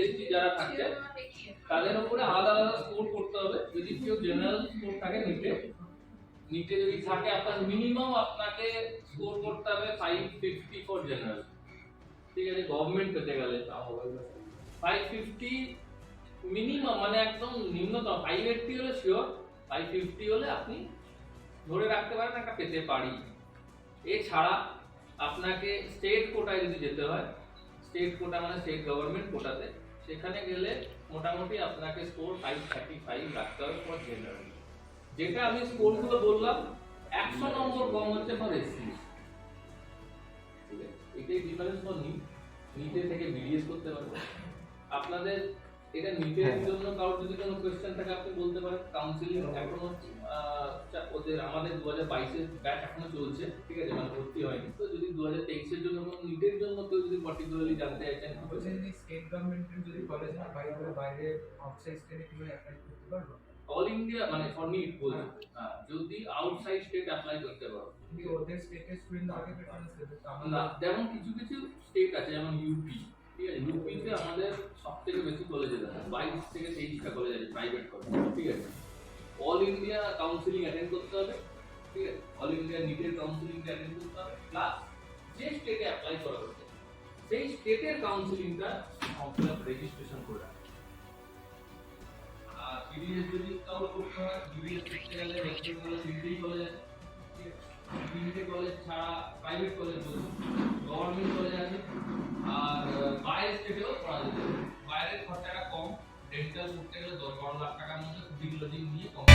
ST যারা থাকছে তাদের উপরে আলাদা আলাদা স্কোর করতে হবে। যদি কেউ জেনারেল স্কোর থাকে নিটে যদি থাকে আপনার মিনিমাম আপনাকে স্কোর করতে হবে 550 ফর জেনারেল, ঠিক আছে। গভর্নমেন্ট পেতে গেলে 550 মিনিমাম, মানে একদম নিম্নতম। 580 হলে শিওর, 550 হলে আপনি ধরে রাখতে পারেন একটা পেতে পারি। এছাড়া আপনাকে স্টেট কোটায় যদি যেতে হয়, স্টেট কোটা মানে স্টেট গভর্নমেন্ট কোটাতে, সেখানে গেলে মোটামুটি আপনাকে স্কোর 535 রাখতে হবে ফর জেনারেল। যেটা আমি স্কোরগুলো বললাম 100 নম্বর কম হচ্ছে ফর এসসি। এটাই ডিফারেন্স ফর নিটে থেকে বিডিএস করতে পারবো। আপনাদের এটা নিটের জন্য কারোর যদি কোনো কোশ্চেন থাকে আপনি বলতে পারেন। কাউন্সিলিং এখনো ওদের আমাদের 2022 এর ব্যাচ এখনো চলছে, ঠিক আছে, মানে ভর্তি হয়নি। তো যদি 2023 এর জন্য কোনো নিটের জন্য কেউ যদি পার্টিকুলারলি জানতে চাইছেন, যদি স্টেট গভর্নমেন্টের যদি কলেজ না বাইরে আউটসাইড স্টেটে কি অ্যাপ্লাই করতে পারবো? অল ইন্ডিয়া মানে ফর নিট বলছি, যদি আউটসাইড স্টেট অ্যাপ্লাই করতে পারো। কিন্তু ওদের স্টেটের স্টুডেন্ট আগে প্রেফারেন্স দেবে, তো না, যেমন কিছু কিছু স্টেট আছে, যেমন ইউপি, ঠিক আছে, ইউপিতে আমাদের সবথেকে বেশি কলেজ আছে, 22 থেকে 23টা কলেজ আছে, প্রাইভেট কলেজ, ঠিক আছে। অল ইন্ডিয়া কাউন্সিলিং অ্যাটেন্ড করতে হবে, ঠিক আছে, অল ইন্ডিয়া নিটের কাউন্সিলিং অ্যাটেন্ড করতে হবে, প্লাস যে স্টেটে অ্যাপ্লাই করা হচ্ছে সেই স্টেটের কাউন্সিলিংটা রেজিস্ট্রেশন করে রাখতে হবে। আর বিডিএস যদি কারো করতে হয়, বিডিএস করতে গেলে রেজিস্ট্রেশন কলেজ, তিনটেই কলেজ আছে, তিনটে কলেজ ছাড়া প্রাইভেট কলেজ বলছি, গভর্নমেন্ট কলেজ আছে। আর বাইরের স্টেটেও করা যেতে পারে, বাইরের খরচাটা কম। ডেন্টাল করতে গেলে 10-12 লাখ টাকার মধ্যে ডিগ্রি নিয়ে কম।